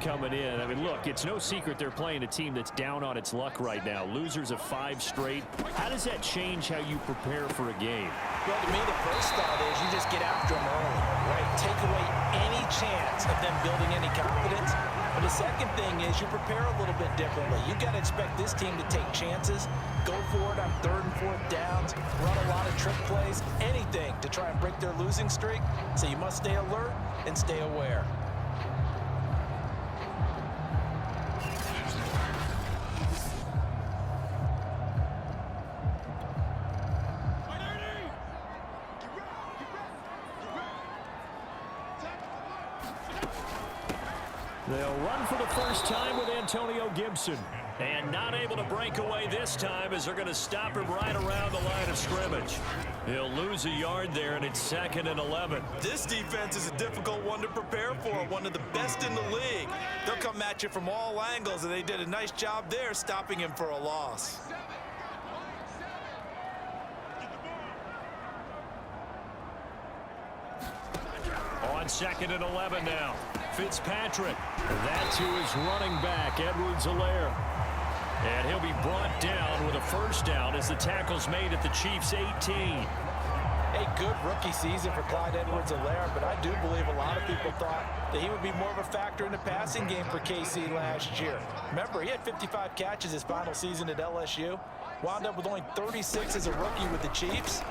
coming in. I mean, look, it's no secret they're playing a team that's down on its luck right now. Losers of 5 straight. How does that change how you prepare for a game? Well, to me, the first thought is you just get after them early, right? Take away any chance of them building any confidence. But the second thing is you prepare a little bit differently. You've got to expect this team to take chances, go for it on 3rd and 4th downs, run a lot of trick plays, anything to try and break their losing streak. So you must stay alert and stay aware. They'll run for the first time with Antonio Gibson. And not able to break away this time as they're going to stop him right around the line of scrimmage. He'll lose a yard there, and it's 2nd and 11. This defense is a difficult one to prepare for, one of the best in the league. They'll come at you from all angles, and they did a nice job there stopping him for a loss. On 2nd and 11 now. Fitzpatrick. That to his running back, Edwards-Helaire. And he'll be brought down with a first down as the tackle's made at the Chiefs' 18. A good rookie season for Clyde Edwards-Helaire, but I do believe a lot of people thought that he would be more of a factor in the passing game for KC last year. Remember, he had 55 catches his final season at LSU. Wound up with only 36 as a rookie with the Chiefs.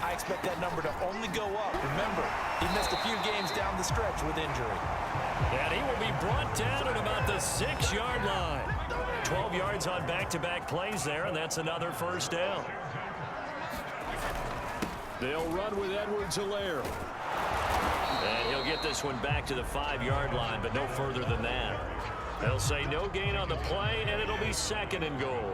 I expect that number to only go up. Remember, he missed a few games down the stretch with injury. And he will be brought down at about the 6-yard line. 12 yards on back-to-back plays there, and that's another first down. They'll run with Edwards-Helaire. And he'll get this one back to the 5-yard line, but no further than that. They'll say no gain on the play, and it'll be 2nd and goal.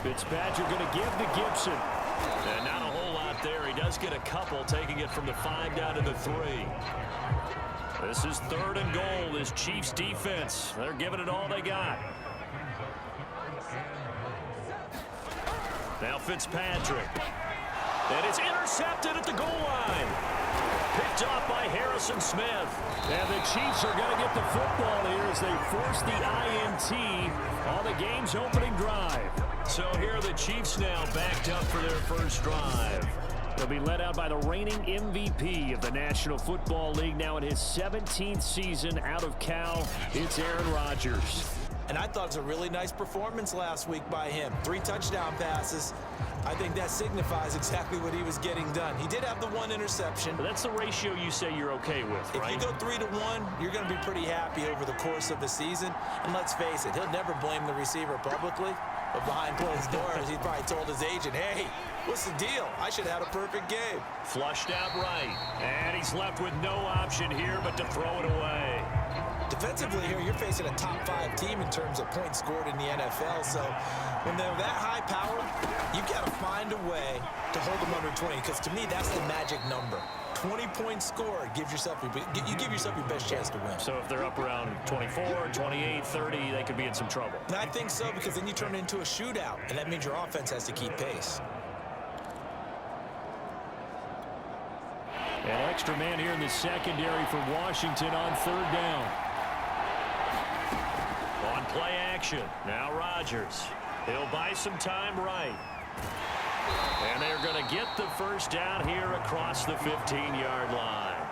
Fitzpatrick going to give to Gibson. And not a whole lot there. He does get a couple, taking it from the 5 down to the 3. This is 3rd and goal. This Chiefs defense, they're giving it all they got. Now Fitzpatrick. And it's intercepted at the goal line. Picked off by Harrison Smith. And the Chiefs are going to get the football here as they force the INT on the game's opening drive. So here are the Chiefs now backed up for their first drive. They'll be led out by the reigning MVP of the National Football League, now in his 17th season out of Cal. It's Aaron Rodgers. And I thought it was a really nice performance last week by him. 3 touchdown passes. I think that signifies exactly what he was getting done. He did have the 1 interception. But that's the ratio you say you're okay with, right? If you go 3-to-1, you're going to be pretty happy over the course of the season. And let's face it, he'll never blame the receiver publicly. But behind closed doors, he probably told his agent, hey, what's the deal? I should have had a perfect game. Flushed out right. And he's left with no option here but to throw it away. Defensively here, you're facing a top 5 team in terms of points scored in the NFL. So when they're that high power, you've got to find a way to hold them under 20. Because to me, that's the magic number. 20 points scored, you give yourself your best chance to win. So if they're up around 24, 28, 30, they could be in some trouble. And I think so, because then you turn it into a shootout, and that means your offense has to keep pace. An extra man here in the secondary for Washington on 3rd down. On play action, now Rodgers. He'll buy some time right. And they're going to get the first down here across the 15-yard line.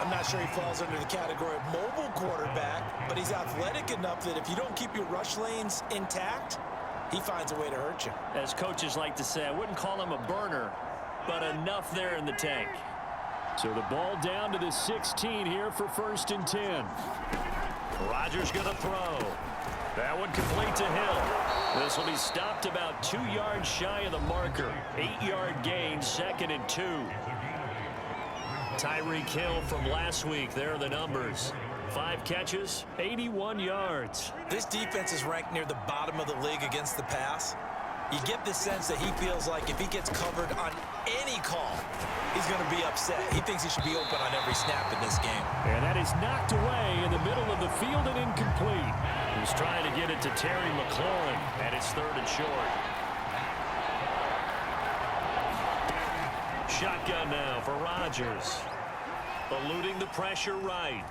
I'm not sure he falls under the category of mobile quarterback, but he's athletic enough that if you don't keep your rush lanes intact, he finds a way to hurt you. As coaches like to say, I wouldn't call him a burner, but enough there in the tank. So the ball down to the 16 here for 1st and 10. Rodgers going to throw. That one complete to Hill. This will be stopped about 2 yards shy of the marker. 8-yard gain, 2nd and 2. Tyreek Hill from last week. There are the numbers. 5 catches, 81 yards. This defense is ranked near the bottom of the league against the pass. You get the sense that he feels like if he gets covered on any call, he's going to be upset. He thinks he should be open on every snap in this game. And that is knocked away in the middle of the field and incomplete. He's trying to get it to Terry McLaurin, and it's 3rd and short. Shotgun now for Rodgers. Eluding the pressure right.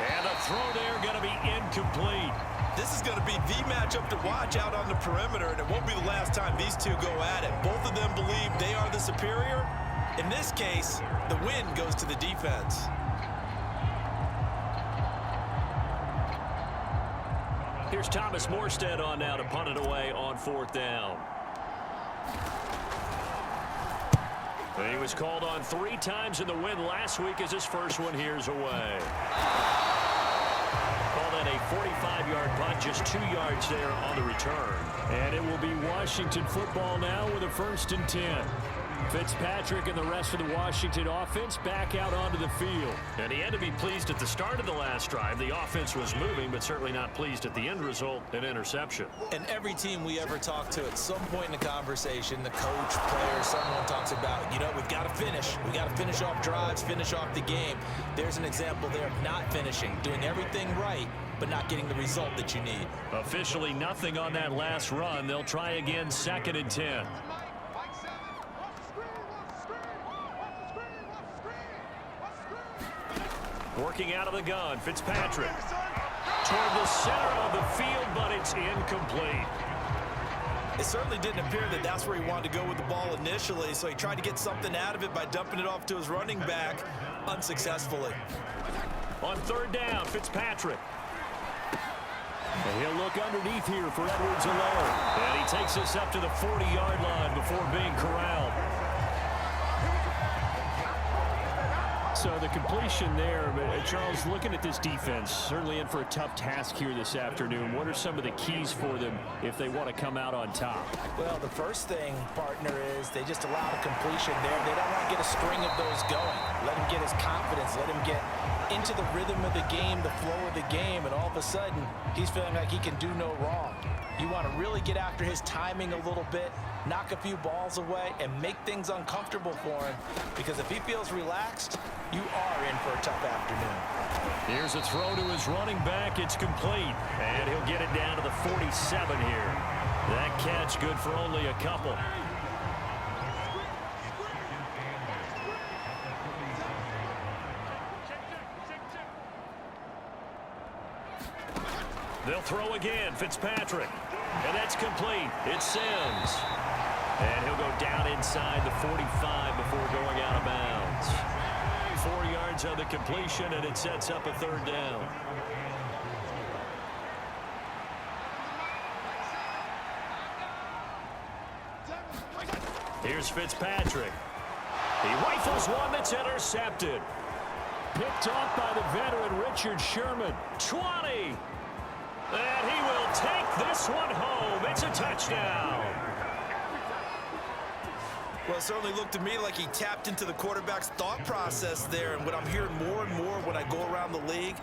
And a throw there going to be incomplete. This is going to be the matchup to watch out on the perimeter, and it won't be the last time these two go at it. Both of them believe they are the superior. In this case, the win goes to the defense. Here's Thomas Morstead on now to punt it away on 4th down. He was called on 3 times in the win last week as his first one here's away. Call that a 45-yard punt, just 2 yards there on the return. And it will be Washington football now with a 1st and 10. Fitzpatrick and the rest of the Washington offense back out onto the field. And he had to be pleased at the start of the last drive. The offense was moving, but certainly not pleased at the end result, an interception. And every team we ever talk to at some point in the conversation, the coach, player, someone talks about, you know, we've got to finish. We got to finish off drives, finish off the game. There's an example there of not finishing, doing everything right, but not getting the result that you need. Officially nothing on that last run. They'll try again, 2nd and 10. Working out of the gun, Fitzpatrick. Toward the center of the field, but it's incomplete. It certainly didn't appear that that's where he wanted to go with the ball initially, so he tried to get something out of it by dumping it off to his running back unsuccessfully. On 3rd down, Fitzpatrick. And he'll look underneath here for Edwards-Helaire. And he takes us up to the 40-yard line before being corralled. So the completion there, but Charles, looking at this defense, certainly in for a tough task here this afternoon. What are some of the keys for them if they want to come out on top? Well, the first thing, partner, is they just allow a completion there. They don't want to get a string of those going. Let him get his confidence. Let him get into the rhythm of the game, the flow of the game, and all of a sudden, he's feeling like he can do no wrong. You want to really get after his timing a little bit, knock a few balls away, and make things uncomfortable for him. Because if he feels relaxed, you are in for a tough afternoon. Here's a throw to his running back. It's complete. And he'll get it down to the 47 here. That catch good for only a couple. They'll throw again, Fitzpatrick. And that's complete. It's Sims. And he'll go down inside the 45 before going out of bounds. 4 yards on the completion, and it sets up a 3rd down. Here's Fitzpatrick. He rifles one that's intercepted. Picked off by the veteran Richard Sherman. 20. And he will take this one home. It's a touchdown. Well, it certainly looked to me like he tapped into the quarterback's thought process there. And what I'm hearing more and more when I go around the league,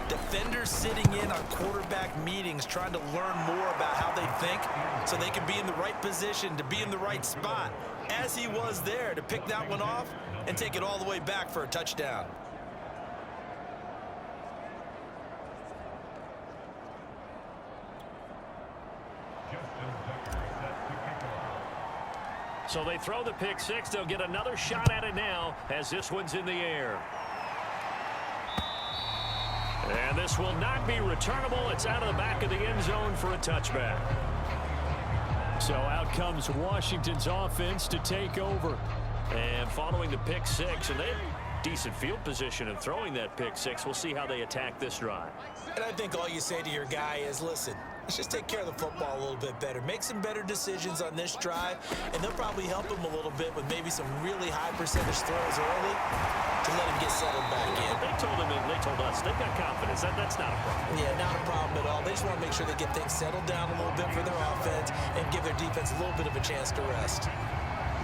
defenders sitting in on quarterback meetings trying to learn more about how they think so they can be in the right position, to be in the right spot, as he was there to pick that one off and take it all the way back for a touchdown. So they throw the pick six. They'll get another shot at it now as this one's in the air. And this will not be returnable. It's out of the back of the end zone for a touchback. So out comes Washington's offense to take over. And following the pick six, and they have decent field position in throwing that pick six. We'll see how they attack this drive. And I think all you say to your guy is, listen, let's just take care of the football a little bit better. Make some better decisions on this drive, and they'll probably help him a little bit with maybe some really high percentage throws early to let him get settled back in. They told him, and they told us, they've got confidence. That's not a problem. Yeah, not a problem at all. They just want to make sure they get things settled down a little bit for their offense and give their defense a little bit of a chance to rest.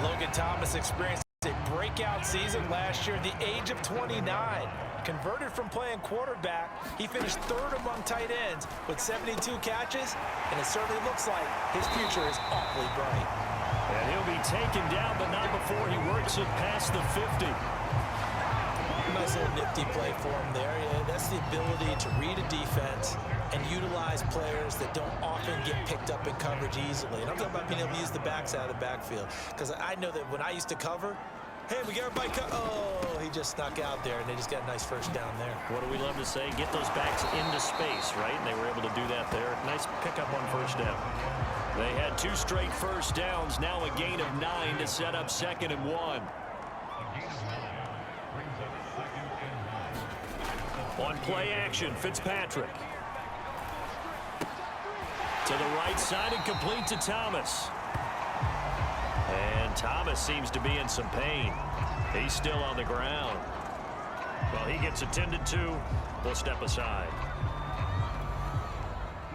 Logan Thomas experienced a breakout season last year at the age of 29. Converted from playing quarterback, he finished third among tight ends with 72 catches, and it certainly looks like his future is awfully bright. And he'll be taken down, but not before he works it past the 50. Nice little nifty play for him there. Yeah, that's the ability to read a defense and utilize players that don't often get picked up in coverage easily. And I'm talking about being able to use the backside of the backfield. Because I know that when I used to cover, hey, we got everybody oh, he just snuck out there, and they just got a nice first down there. What do we love to say? Get those backs into space, right? And they were able to do that there. Nice pickup on first down. They had 2 straight first downs. Now a gain of 9 to set up 2nd and 1. On play action, Fitzpatrick. To the right side and complete to Thomas. And Thomas seems to be in some pain. He's still on the ground. Well, he gets attended to. We'll step aside.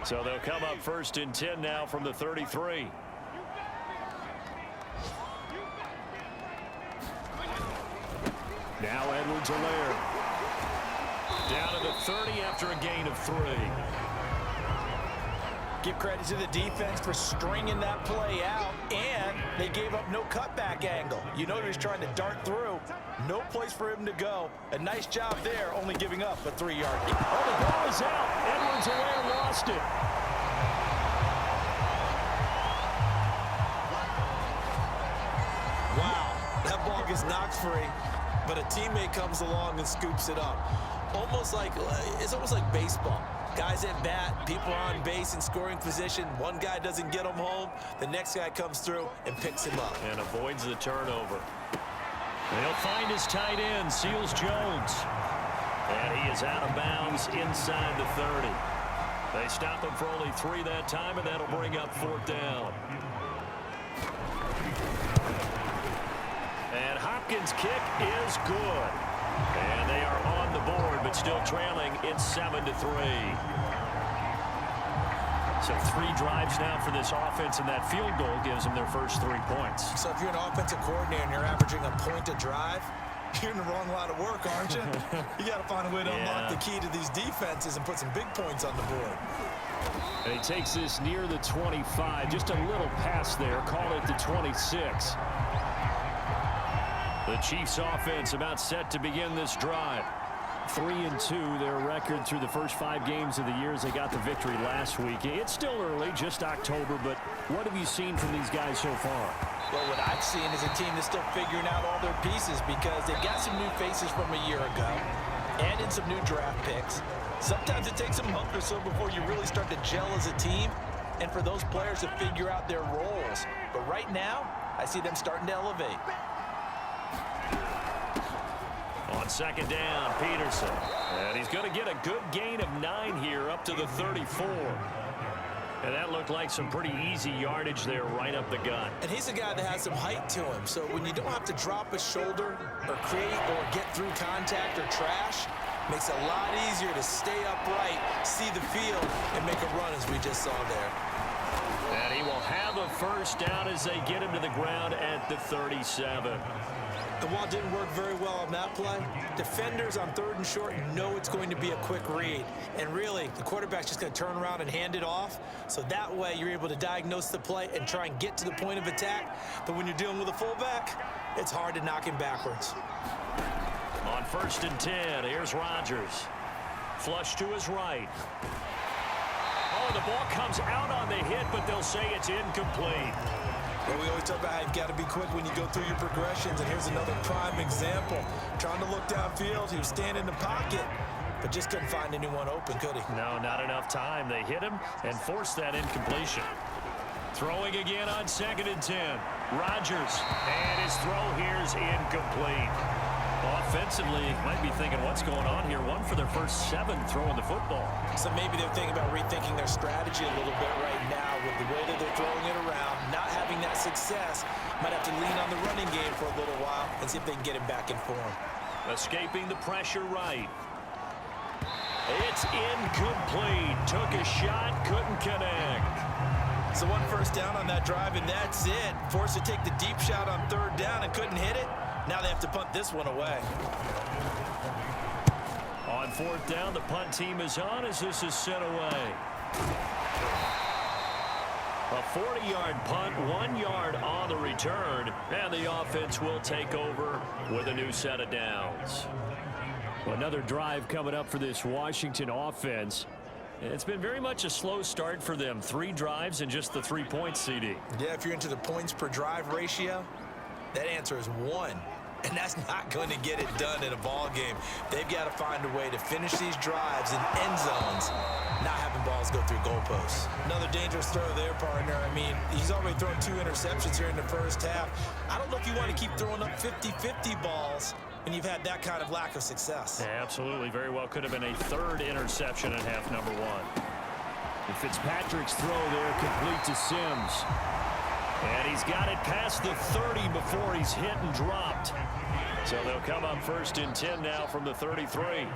So they'll come up 1st and 10 now from the 33. Now Edwards-Helaire. Down to the 30 after a gain of 3. Give credit to the defense for stringing that play out, and they gave up no cutback angle. You know, he was trying to dart through. No place for him to go. A nice job there, only giving up a 3-yard gain. Oh, the ball is out. Edwards-Helaire lost it. Wow, that ball gets knocked free, but a teammate comes along and scoops it up. It's almost like baseball. Guys at bat, people are on base in scoring position. One guy doesn't get him home. The next guy comes through and picks him up. And avoids the turnover. They'll find his tight end, Seals Jones. And he is out of bounds inside the 30. They stop him for only 3 that time, and that'll bring up 4th down. And Hopkins' kick is good. And they are on the board, but still trailing. It's 7-3. So 3 drives now for this offense, and that field goal gives them their first 3 points. So if you're an offensive coordinator and you're averaging a point a drive, you're in the wrong line of work, aren't you? You got to find a way to unlock the key to these defenses and put some big points on the board. And he takes this near the 25. Just a little pass there. Call it the 26. The Chiefs offense about set to begin this drive. 3-2 their record through the first 5 games of the year as they got the victory last week. It's still early, just October, but what have you seen from these guys so far? Well, what I've seen is a team that's still figuring out all their pieces because they got some new faces from a year ago and in some new draft picks. Sometimes it takes a month or so before you really start to gel as a team and for those players to figure out their roles. But right now, I see them starting to elevate. On 2nd down, Peterson. And he's going to get a good gain of 9 here up to the 34. And that looked like some pretty easy yardage there right up the gut. And he's a guy that has some height to him. So when you don't have to drop a shoulder or create or get through contact or trash, makes it a lot easier to stay upright, see the field, and make a run as we just saw there. And he will have a first down as they get him to the ground at the 37. And while it didn't work very well on that play, defenders on 3rd and short know it's going to be a quick read. And really, the quarterback's just going to turn around and hand it off. So that way, you're able to diagnose the play and try and get to the point of attack. But when you're dealing with a fullback, it's hard to knock him backwards. On 1st and 10, here's Rodgers. Flush to his right. Oh, the ball comes out on the hit, but they'll say it's incomplete. Well, we always talk about how you've got to be quick when you go through your progressions, and here's another prime example. Trying to look downfield, he was standing in the pocket, but just couldn't find anyone open, could he? No, not enough time. They hit him and forced that incompletion. Throwing again on 2nd and 10. Rodgers, and his throw here is incomplete. Offensively, might be thinking, what's going on here? 1 for their first 7 throwing the football. So maybe they're thinking about rethinking their strategy a little bit right now with the way that they're throwing it around, not having that success. Might have to lean on the running game for a little while and see if they can get him back in form. Escaping the pressure right. It's incomplete. Took a shot, couldn't connect. So 1 first down on that drive, and that's it. Forced to take the deep shot on 3rd down and couldn't hit it. Now they have to punt this one away. On 4th down, the punt team is on as this is sent away. A 40-yard punt, 1 yard on the return, and the offense will take over with a new set of downs. Another drive coming up for this Washington offense. It's been very much a slow start for them. 3 drives and just the 3 points, CD. Yeah, if you're into the points per drive ratio, that answer is 1. And that's not going to get it done in a ball game. They've got to find a way to finish these drives in end zones, not having balls go through goalposts. Another dangerous throw there, partner. I mean, he's already thrown 2 interceptions here in the first half. I don't know if you want to keep throwing up 50-50 balls when you've had that kind of lack of success. Yeah, absolutely. Very well could have been a 3rd interception in half number 1. And Fitzpatrick's throw there complete to Sims. And he's got it past the 30 before he's hit and dropped. So they'll come up 1st and 10 now from the 33.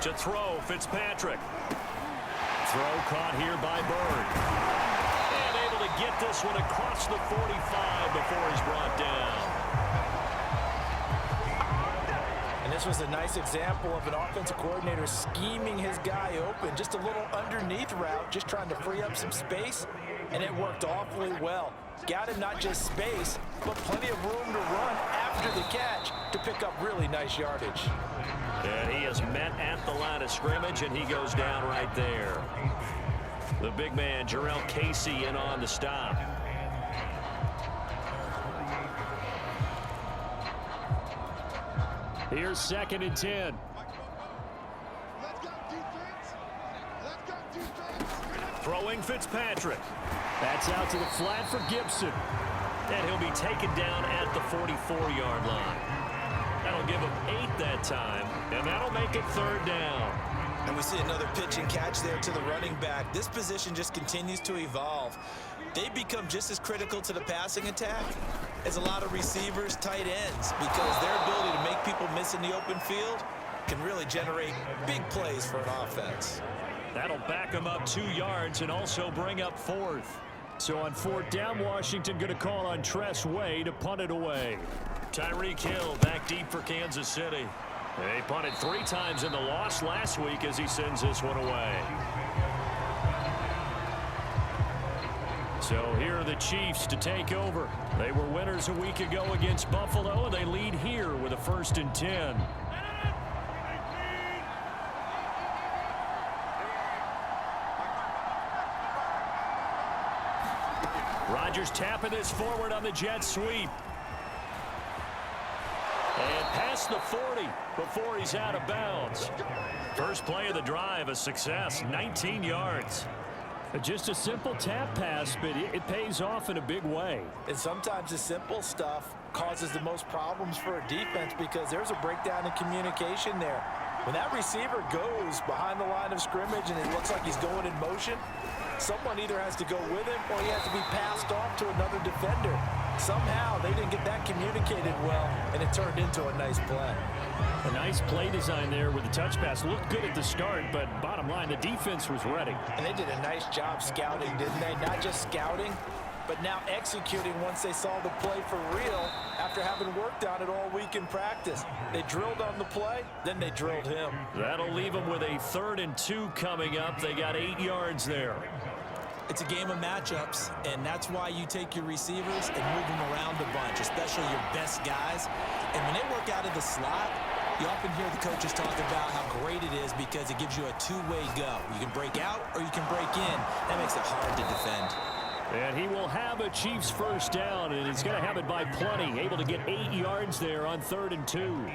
To throw, Fitzpatrick. Throw caught here by Bird. And able to get this one across the 45 before he's brought down. And this was a nice example of an offensive coordinator scheming his guy open. Just a little underneath route, just trying to free up some space, and it worked awfully well. Got him not just space, but plenty of room to run after the catch to pick up really nice yardage. And he is met at the line of scrimmage, and he goes down right there. The big man, Jarrell Casey, in on the stop. Here's 2nd and 10. Throwing Fitzpatrick. That's out to the flat for Gibson. And he'll be taken down at the 44-yard line. That'll give him 8 that time, and that'll make it 3rd down. And we see another pitch and catch there to the running back. This position just continues to evolve. They become just as critical to the passing attack as a lot of receivers, tight ends, because their ability to make people miss in the open field can really generate big plays for an offense. That'll back him up 2 yards and also bring up 4th. So on 4th down, Washington going to call on Tress Way to punt it away. Tyreek Hill back deep for Kansas City. They punted 3 times in the loss last week as he sends this one away. So here are the Chiefs to take over. They were winners a week ago against Buffalo, and they lead here with a 1st and 10. Rodgers tapping this forward on the jet sweep. And past the 40 before he's out of bounds. First play of the drive, a success, 19 yards. Just a simple tap pass, but it pays off in a big way. And sometimes the simple stuff causes the most problems for a defense because there's a breakdown in communication there. When that receiver goes behind the line of scrimmage and it looks like he's going in motion, someone either has to go with him or he has to be passed off to another defender. Somehow they didn't get that communicated well, and it turned into a nice play. A nice play design there with the touch pass. Looked good at the start, but bottom line, the defense was ready. And they did a nice job scouting, didn't they? Not just scouting, but now executing once they saw the play for real after having worked on it all week in practice. They drilled on the play, then they drilled him. That'll leave them with a 3rd and 2 coming up. They got 8 yards there. It's a game of matchups, and that's why you take your receivers and move them around a bunch, especially your best guys. And when they work out of the slot, you often hear the coaches talk about how great it is because it gives you a 2-way go. You can break out or you can break in. That makes it hard to defend. And he will have a Chiefs 1st down, and he's going to have it by plenty. Able to get 8 yards there on 3rd and 2.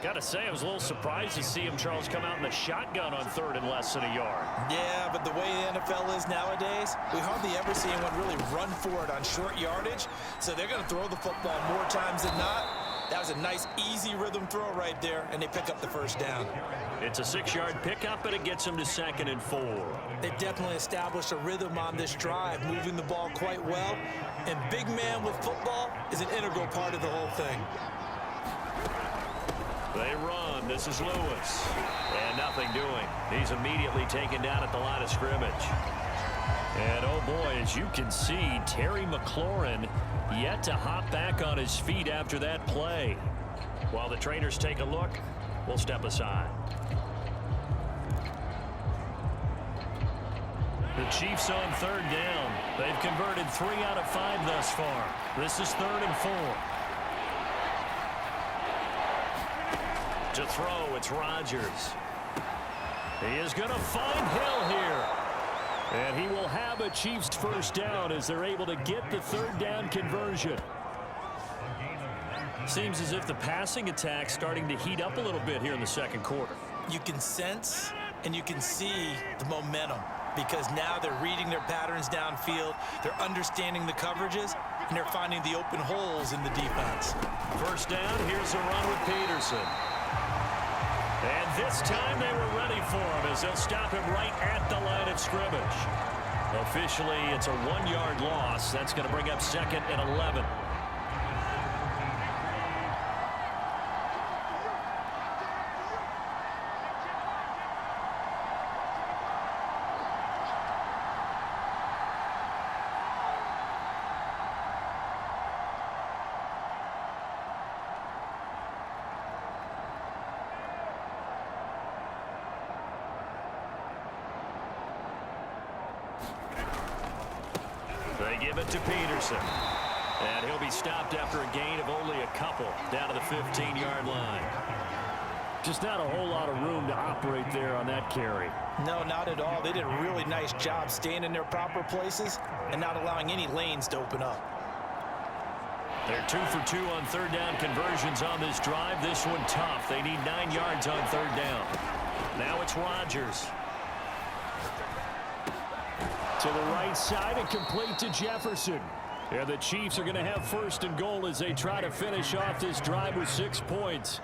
Got to say, I was a little surprised to see him, Charles, come out in the shotgun on 3rd and less than a yard. Yeah, but the way the NFL is nowadays, we hardly ever see anyone really run for it on short yardage. So they're going to throw the football more times than not. That was a nice, easy rhythm throw right there, and they pick up the 1st down. It's a 6-yard pickup, and it gets them to 2nd and 4. They've definitely established a rhythm on this drive, moving the ball quite well. And big man with football is an integral part of the whole thing. They run. This is Lewis. And nothing doing. He's immediately taken down at the line of scrimmage. And, oh, boy, as you can see, Terry McLaurin yet to hop back on his feet after that play. While the trainers take a look, we'll step aside. Chiefs on third down. They've converted 3 out of 5 thus far. This is 3rd and 4. To throw, it's Rodgers. He is going to find Hill here. And he will have a Chiefs first down as they're able to get the 3rd down conversion. Seems as if the passing attack's starting to heat up a little bit here in the second quarter. You can sense and you can see the momentum because now they're reading their patterns downfield, they're understanding the coverages, and they're finding the open holes in the defense. First down, here's a run with Peterson. And this time they were ready for him as they'll stop him right at the line of scrimmage. Officially, it's a 1-yard loss. That's going to bring up 2nd and 11. They give it to Peterson. And he'll be stopped after a gain of only a couple down to the 15-yard line. Just not a whole lot of room to operate there on that carry. No, not at all. They did a really nice job staying in their proper places and not allowing any lanes to open up. They're 2 for 2 on 3rd down conversions on this drive. This one tough. They need 9 yards on 3rd down. Now it's Rodgers. To the right side and complete to Jefferson. And the Chiefs are going to have 1st and goal as they try to finish off this drive with 6 points.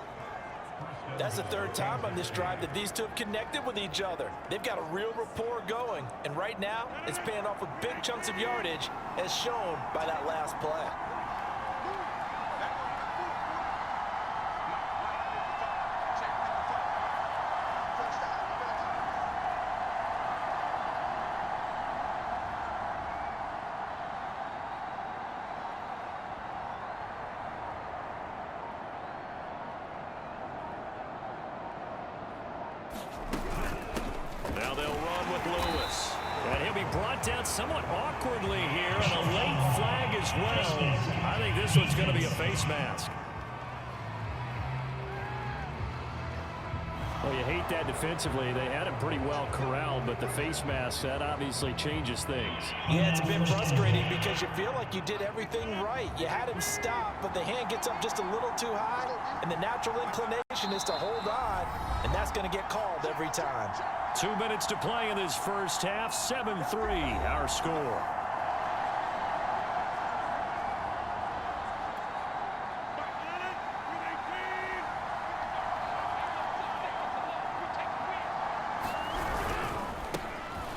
That's the 3rd time on this drive that these two have connected with each other. They've got a real rapport going. And right now, it's paying off with big chunks of yardage as shown by that last play. Now they'll run with Lewis. And he'll be brought down somewhat awkwardly here, and a late flag as well. I think this one's going to be a face mask. Well, you hate that defensively. They had him pretty well corralled, but the face mask, that obviously changes things. Yeah, it's a bit frustrating because you feel like you did everything right. You had him stop, but the hand gets up just a little too high, and the natural inclination is to hold on, and that's going to get called every time. 2 minutes to play in this first half. 7-3, our score.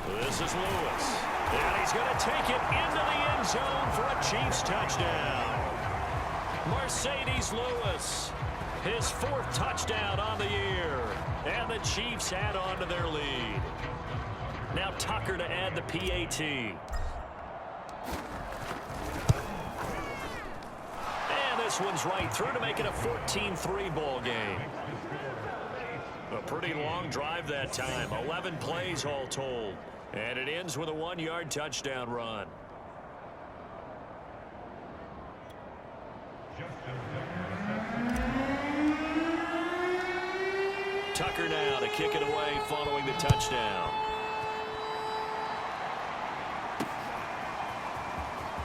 This is Lewis. And he's going to take it into the end zone for a Chiefs touchdown. Mercedes Lewis, his 4th touchdown on the year. And the Chiefs add on to their lead. Now Tucker to add the PAT. And this one's right through to make it a 14-3 ball game. A pretty long drive that time. 11 plays all told. And it ends with a 1-yard touchdown run. Tucker now to kick it away following the touchdown.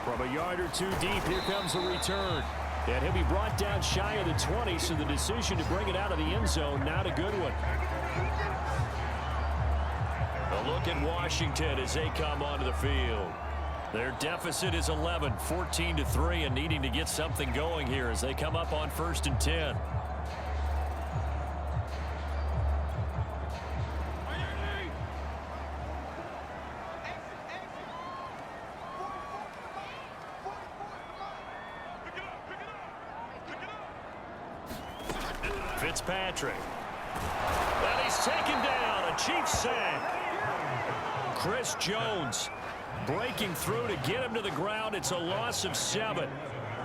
From a yard or 2 deep, here comes a return. And he'll be brought down shy of the 20, so the decision to bring it out of the end zone, not a good one. A look at Washington as they come onto the field. Their deficit is 11, 14-3, and needing to get something going here as they come up on 1st and 10. Fitzpatrick. And he's taken down. A Chiefs sack. Chris Jones breaking through to get him to the ground. It's a loss of 7.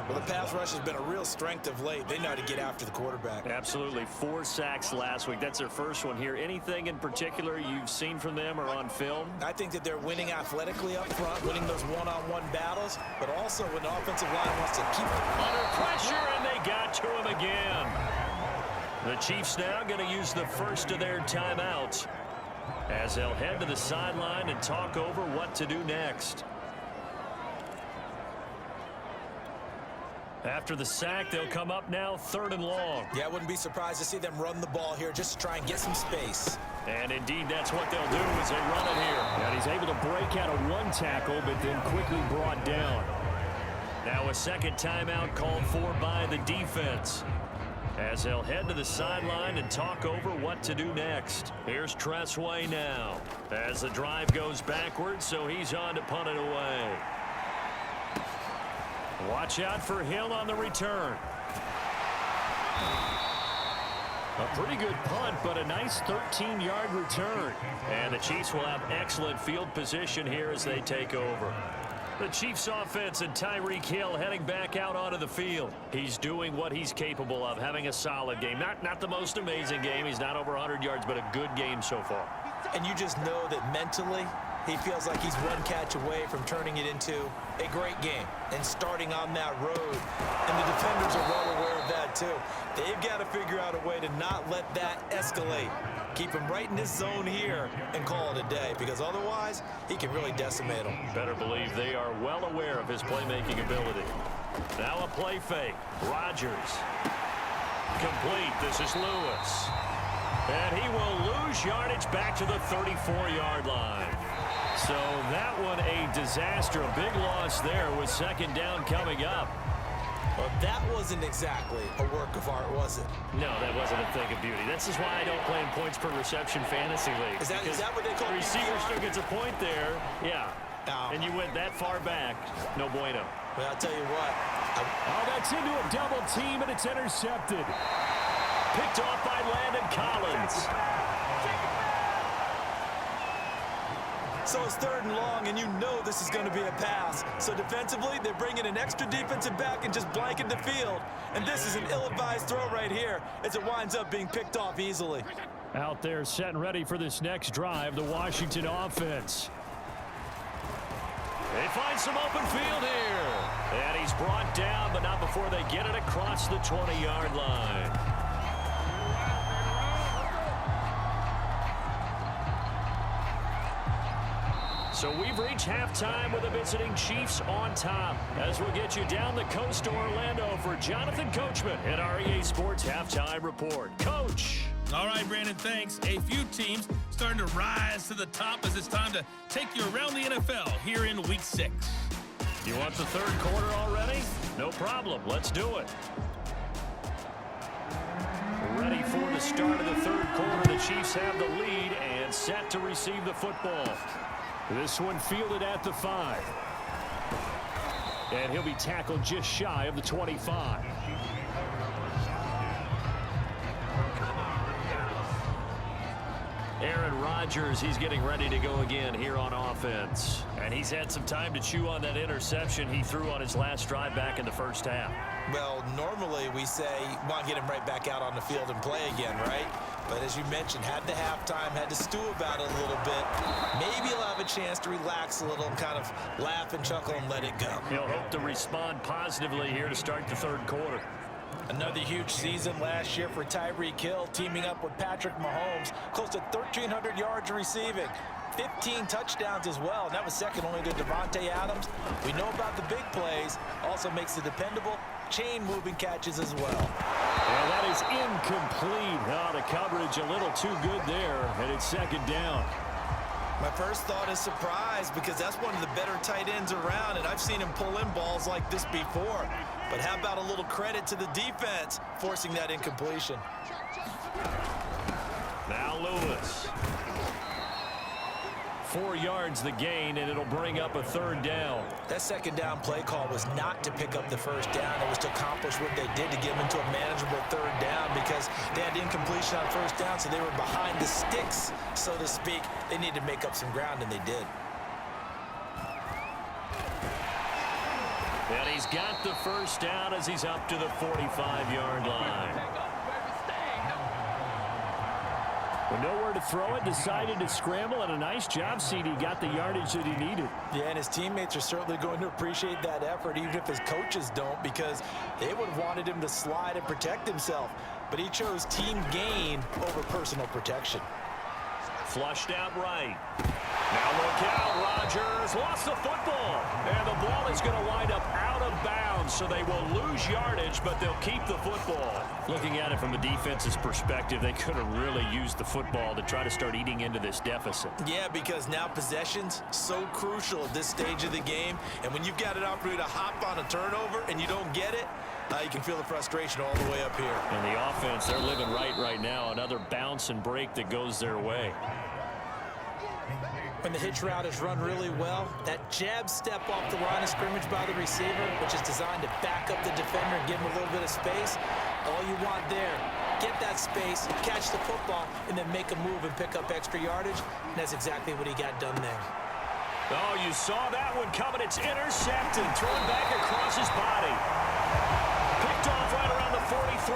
Well, the pass rush has been a real strength of late. They know how to get after the quarterback. Absolutely. 4 sacks last week. That's their first one here. Anything in particular you've seen from them or on film? I think that they're winning athletically up front, winning those one-on-one battles, but also when the offensive line wants to keep under pressure, and they got to him again. The Chiefs now going to use the first of their timeouts as they'll head to the sideline and talk over what to do next. After the sack, they'll come up now 3rd and long. Yeah, I wouldn't be surprised to see them run the ball here just to try and get some space. And indeed, that's what they'll do as they run it here. And he's able to break out of 1 tackle, but then quickly brought down. Now a second timeout called for by the defense as they'll head to the sideline and talk over what to do next. Here's Tressway now as the drive goes backwards, so he's on to punt it away. Watch out for Hill on the return. A pretty good punt, but a nice 13-yard return. And the Chiefs will have excellent field position here as they take over. The Chiefs offense and Tyreek Hill heading back out onto the field. He's doing what he's capable of, having a solid game. Not the most amazing game. He's not over 100 yards, but a good game so far. And you just know that mentally, he feels like he's 1 catch away from turning it into a great game and starting on that road. And the defenders are well aware of that too. They've got to figure out a way to not let that escalate. Keep him right in this zone here and call it a day, because otherwise he can really decimate them. Better believe they are well aware of his playmaking ability. Now a play fake. Rodgers. Complete. This is Lewis. And he will lose yardage back to the 34-yard line. So that one a disaster. A big loss there with 2nd down coming up. Well, that wasn't exactly a work of art, was it? No, that wasn't a thing of beauty. This is why I don't play in points per reception fantasy league. Is that what they call the receiver still gets a point there? Yeah. No. And you went that far back. No bueno. Well, I'll tell you what. Oh, that's into a double team, and it's intercepted. Picked off by Landon Collins. So it's 3rd and long, and you know this is going to be a pass. So defensively, they bring in an extra defensive back and just blanket the field. And this is an ill-advised throw right here as it winds up being picked off easily. Out there set and ready for this next drive, the Washington offense. They find some open field here. And he's brought down, but not before they get it across the 20-yard line. So we've reached halftime with the visiting Chiefs on top. As we'll get you down the coast to Orlando for Jonathan Coachman at our EA Sports Halftime Report. Coach. All right, Brandon, thanks. A few teams starting to rise to the top as it's time to take you around the NFL here in Week 6. You want the 3rd quarter already? No problem. Let's do it. Ready for the start of the 3rd quarter. The Chiefs have the lead and set to receive the football. This one fielded at the 5. And he'll be tackled just shy of the 25. Aaron Rodgers, he's getting ready to go again here on offense. And he's had some time to chew on that interception he threw on his last drive back in the 1st half. Well, normally we say, want to get him right back out on the field and play again, right? But as you mentioned, had the halftime, had to stew about it a little bit. Maybe he'll have a chance to relax a little and kind of laugh and chuckle and let it go. He'll hope to respond positively here to start the 3rd quarter. Another huge season last year for Tyreek Hill, teaming up with Patrick Mahomes. Close to 1,300 yards receiving. 15 touchdowns as well, and that was second only to Devontae Adams. We know about the big plays. Also makes the dependable chain-moving catches as well. And that is incomplete. Oh, the coverage a little too good there, and it's 2nd down. My first thought is surprise, because that's one of the better tight ends around, and I've seen him pull in balls like this before. But how about a little credit to the defense forcing that incompletion? Now Lewis. 4 yards the gain, and it'll bring up a 3rd down. That 2nd down play call was not to pick up the 1st down. It was to accomplish what they did to get them into a manageable 3rd down, because they had incompletion on 1st down, so they were behind the sticks, so to speak. They needed to make up some ground, and they did. And he's got the first down as he's up to the 45-yard line. With nowhere to throw it, decided to scramble, and a nice job, CD. Got the yardage that he needed. Yeah, and his teammates are certainly going to appreciate that effort, even if his coaches don't, because they would have wanted him to slide and protect himself. But he chose team gain over personal protection. Flushed out right. Now look out, Rodgers lost the football. And the ball is going to wind up out of bounds, so they will lose yardage, but they'll keep the football. Looking at it from the defense's perspective, they could have really used the football to try to start eating into this deficit. Yeah, because now possession's so crucial at this stage of the game. And when you've got an opportunity to hop on a turnover and you don't get it, you can feel the frustration all the way up here. And the offense, they're living right now. Another bounce and break that goes their way. When the hitch route is run really well, that jab step off the line of scrimmage by the receiver, which is designed to back up the defender and give him a little bit of space, all you want there, get that space, catch the football, and then make a move and pick up extra yardage, and that's exactly what he got done there. Oh, you saw that one coming. It's intercepted, thrown back across his body. Picked off right around the 43,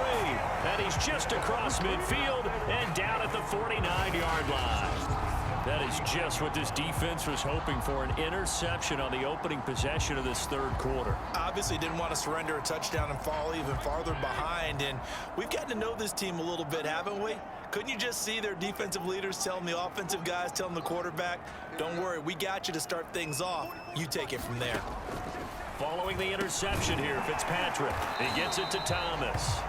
and he's just across midfield and down at the 49-yard line. That is just what this defense was hoping for, an interception on the opening possession of this third quarter. Obviously didn't want to surrender a touchdown and fall even farther behind, and we've gotten to know this team a little bit, haven't we? Couldn't you just see their defensive leaders telling the offensive guys, telling the quarterback, don't worry, we got you to start things off. You take it from there. Following the interception here, Fitzpatrick. He gets it to Thomas.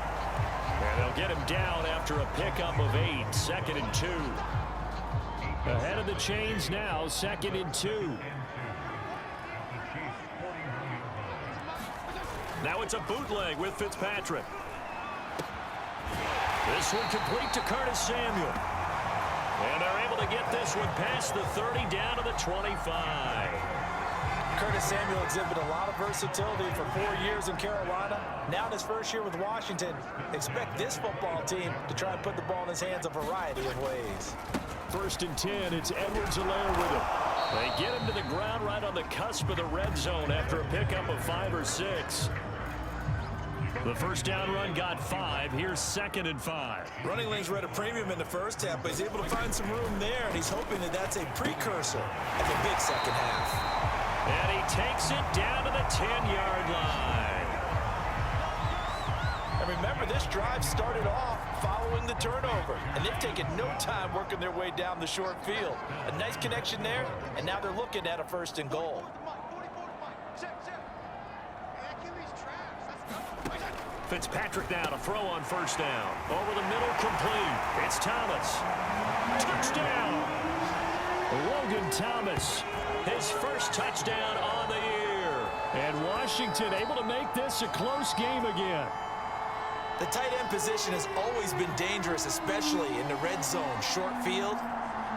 And they'll get him down after a pickup of 8, 2nd and 2. Ahead of the chains now, 2nd and 2. Now it's a bootleg with Fitzpatrick. This one complete to Curtis Samuel. And they're able to get this one past the 30 down to the 25. Curtis Samuel exhibited a lot of versatility for 4 years in Carolina. Now in his first year with Washington, expect this football team to try and put the ball in his hands a variety of ways. 1st and 10, it's Edwards-Helaire with it. They get him to the ground right on the cusp of the red zone after a pickup of 5 or 6. The first down run got 5. Here's 2nd and 5. Running lanes were at a premium in the first half, but he's able to find some room there, and he's hoping that that's a precursor of a big second half. And he takes it down to the 10-yard line. And remember, this drive started off following the turnover, and they've taken no time working their way down the short field. A nice connection there, and now they're looking at a 1st and goal. Fitzpatrick now to throw on 1st down. Over the middle, complete. It's Thomas. Touchdown! Logan Thomas, his first touchdown on the year. And Washington able to make this a close game again. The tight end position has always been dangerous, especially in the red zone, short field.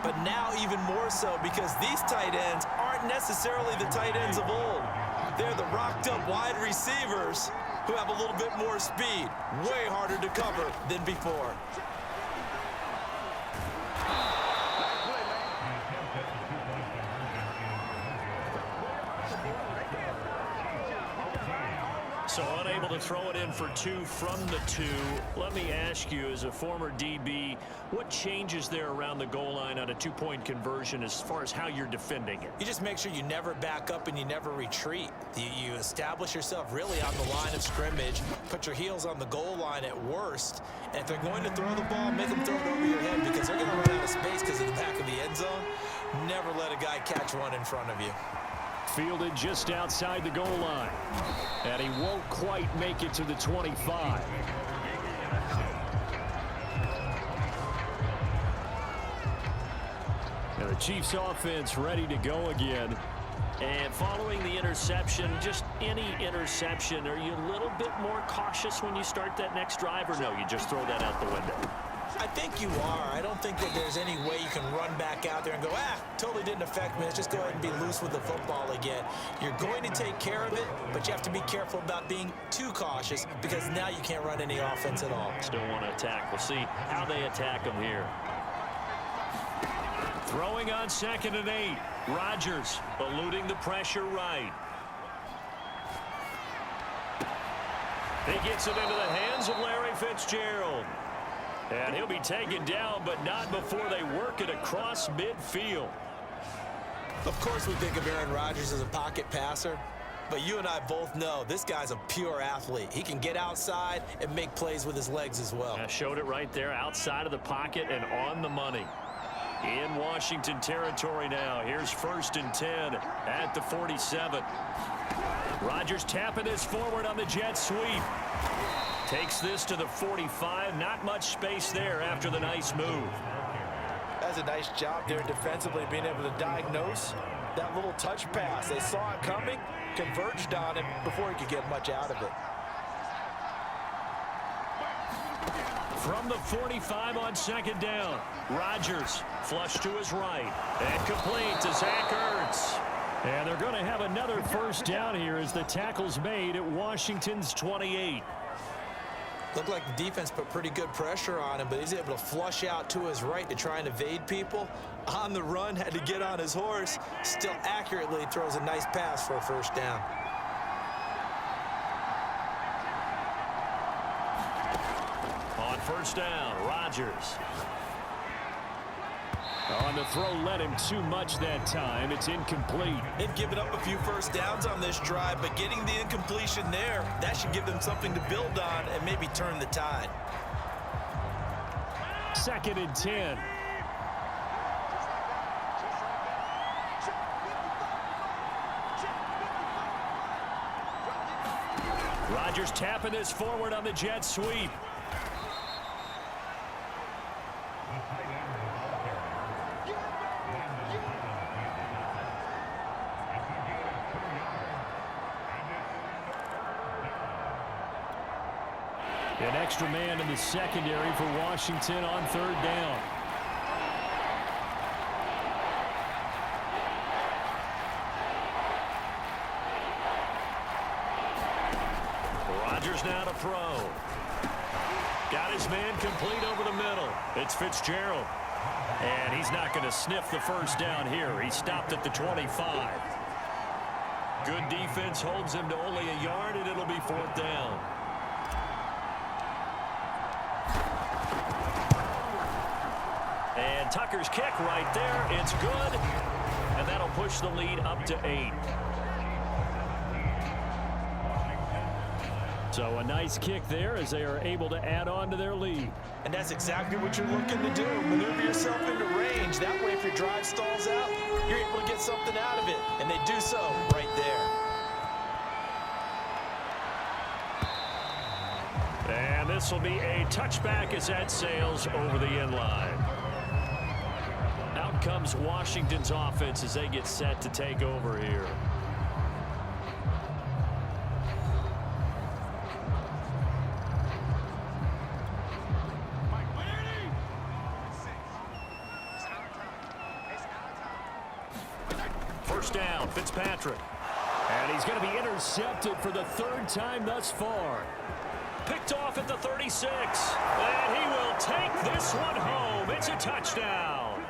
But now even more so because these tight ends aren't necessarily the tight ends of old. They're the rocked-up wide receivers who have a little bit more speed, way harder to cover than before. So unable to throw it in for 2 from the 2. Let me ask you, as a former DB, what changes there around the goal line on a 2-point conversion as far as how you're defending it? You just make sure you never back up and you never retreat. You establish yourself really on the line of scrimmage, put your heels on the goal line at worst, and if they're going to throw the ball, make them throw it over your head because they're going to run out of space because of the back of the end zone. Never let a guy catch one in front of you. Fielded just outside the goal line. And he won't quite make it to the 25. And the Chiefs offense ready to go again. And following the interception, just any interception, are you a little bit more cautious when you start that next drive, or no, you just throw that out the window? I think you are. I don't think that there's any way you can run back out there and go, totally didn't affect me. Let's just go ahead and be loose with the football again. You're going to take care of it, but you have to be careful about being too cautious because now you can't run any offense at all. Still want to attack. We'll see how they attack them here. Throwing on 2nd and 8. Rodgers eluding the pressure right. He gets it into the hands of Larry Fitzgerald. And he'll be taken down, but not before they work it across midfield. Of course we think of Aaron Rodgers as a pocket passer, but you and I both know this guy's a pure athlete. He can get outside and make plays with his legs as well. I showed it right there, outside of the pocket and on the money. In Washington territory now. Here's 1st and 10 at the 47. Rodgers tapping this forward on the jet sweep. Takes this to the 45. Not much space there after the nice move. That's a nice job there defensively, being able to diagnose that little touch pass. They saw it coming, converged on him before he could get much out of it. From the 45 on 2nd down, Rodgers flush to his right and complete to Zach Ertz. And they're going to have another 1st down here as the tackle's made at Washington's 28. Looked like the defense put pretty good pressure on him, but he's able to flush out to his right to try and evade people. On the run, had to get on his horse. Still accurately throws a nice pass for a 1st down. On 1st down, Rodgers. On the throw, led him too much that time. It's incomplete. They've given up a few 1st downs on this drive, but getting the incompletion there, that should give them something to build on and maybe turn the tide. 2nd and 10. Rodgers tapping this forward on the jet sweep. An extra man in the secondary for Washington on 3rd down. Rodgers now to throw. Got his man complete over the middle. It's Fitzgerald. And he's not going to sniff the 1st down here. He stopped at the 25. Good defense holds him to only a yard, and it'll be 4th down. And Tucker's kick right there. It's good. And that'll push the lead up to 8. So a nice kick there as they are able to add on to their lead. And that's exactly what you're looking to do. Maneuver yourself into range. That way, if your drive stalls out, you're able to get something out of it. And they do so right there. And this will be a touchback as that sails over the end line. Out comes Washington's offense as they get set to take over here. First down, Fitzpatrick. And he's going to be intercepted for the 3rd time thus far. Picked off at the 36. And he will take this one home. It's a touchdown.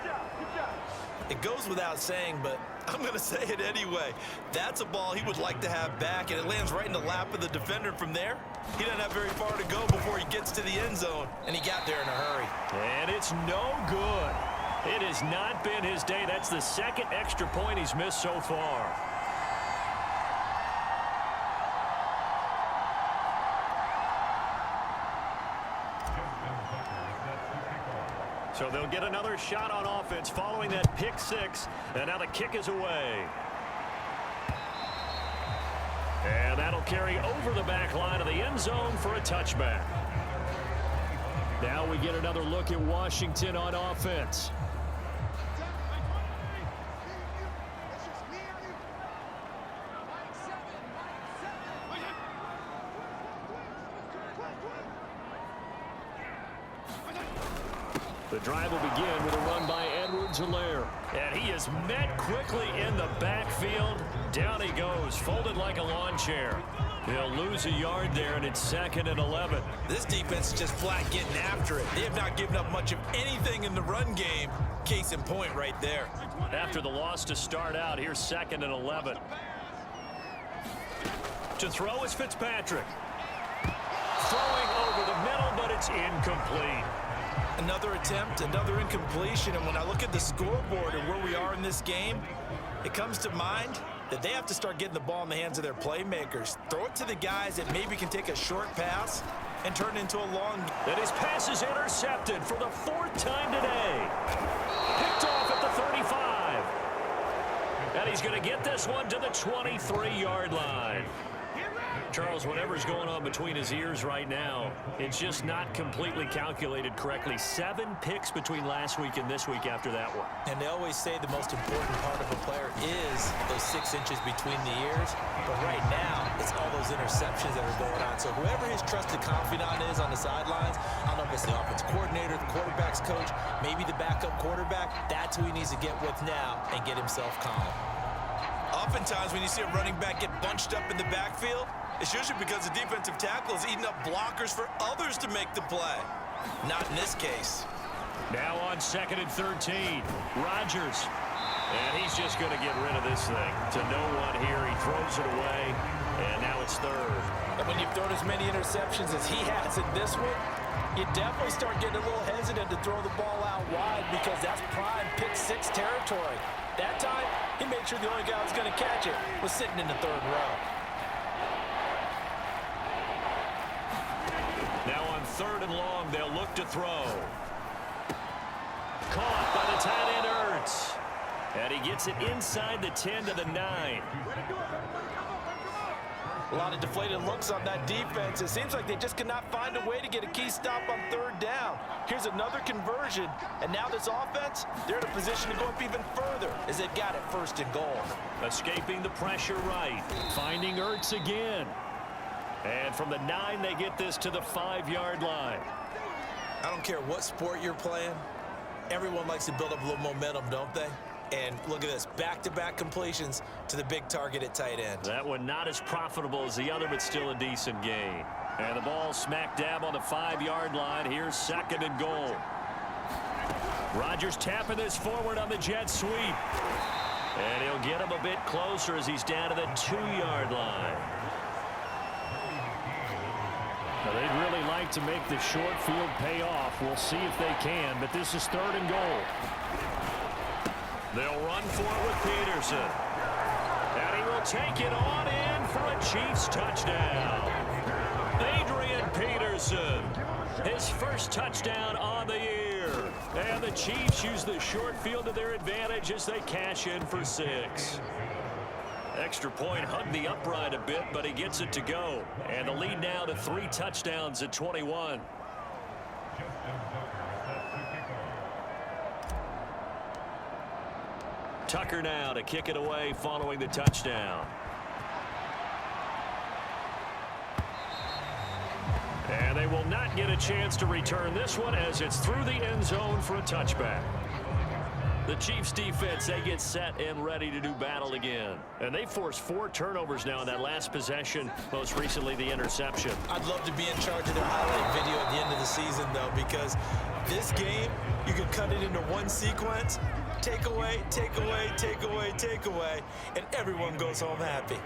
It goes without saying, but I'm going to say it anyway. That's a ball he would like to have back, and it lands right in the lap of the defender from there. He doesn't have very far to go before he gets to the end zone, and he got there in a hurry. And it's no good. It has not been his day. That's the 2nd extra point he's missed so far. So they'll get another shot on offense following that pick 6. And now the kick is away. And that'll carry over the back line of the end zone for a touchback. Now we get another look at Washington on offense. The drive will begin with a run by Edwards-Helaire. And he is met quickly in the backfield. Down he goes, folded like a lawn chair. He'll lose a yard there, and it's 2nd and 11. This defense is just flat getting after it. They have not given up much of anything in the run game. Case in point right there. After the loss to start out, here's 2nd and 11. To throw is Fitzpatrick. Throwing over the middle, but it's incomplete. Another attempt, another incompletion, and when I look at the scoreboard and where we are in this game, it comes to mind that they have to start getting the ball in the hands of their playmakers. Throw it to the guys that maybe can take a short pass and turn it into a long. And his pass is intercepted for the 4th time today. Picked off at the 35. And he's going to get this one to the 23-yard line. Charles, whatever's going on between his ears right now, it's just not completely calculated correctly. 7 picks between last week and this week after that one. And they always say the most important part of a player is those 6 inches between the ears. But right now, it's all those interceptions that are going on. So whoever his trusted confidant is on the sidelines, I don't know if it's the offense coordinator, the quarterback's coach, maybe the backup quarterback, that's who he needs to get with now and get himself calm. Oftentimes, when you see a running back get bunched up in the backfield, it's usually because the defensive tackle is eating up blockers for others to make the play. Not in this case. Now on 2nd and 13, Rodgers. And he's just going to get rid of this thing to no one here. He throws it away, and now it's 3rd. And when you've thrown as many interceptions as he has in this one, you definitely start getting a little hesitant to throw the ball out wide because that's prime pick 6 territory. That time, he made sure the only guy who was going to catch it was sitting in the 3rd row. Now on 3rd and long, they'll look to throw. Caught by the tight end, Ertz. And he gets it inside the 10 to the 9. A lot of deflated looks on that defense. It seems like they just cannot find a way to get a key stop on 3rd down. Here's another conversion, and now this offense, they're in a position to go up even further as they've got it 1st and goal. Escaping the pressure right. Finding Ertz again. And from the 9, they get this to the 5-yard line. I don't care what sport you're playing. Everyone likes to build up a little momentum, don't they? And look at this, back-to-back completions to the big target at tight end. That one not as profitable as the other, but still a decent gain. And the ball smack dab on the 5-yard line. Here's 2nd and goal. Rodgers tapping this forward on the jet sweep. And he'll get him a bit closer as he's down to the 2-yard line. Now, they'd really like to make the short field pay off. We'll see if they can, but this is 3rd and goal. They'll run for it with Peterson. And he will take it on in for a Chiefs touchdown. Adrian Peterson, his first touchdown on the year. And the Chiefs use the short field to their advantage as they cash in for 6. Extra point hugged the upright a bit, but he gets it to go. And the lead now to 3 touchdowns at 21. Tucker now to kick it away following the touchdown. And they will not get a chance to return this one as it's through the end zone for a touchback. The Chiefs defense, they get set and ready to do battle again. And they forced 4 turnovers now in that last possession, most recently the interception. I'd love to be in charge of their highlight video at the end of the season, though, because this game, you can cut it into one sequence, take away, take away, take away, take away, and everyone goes home happy.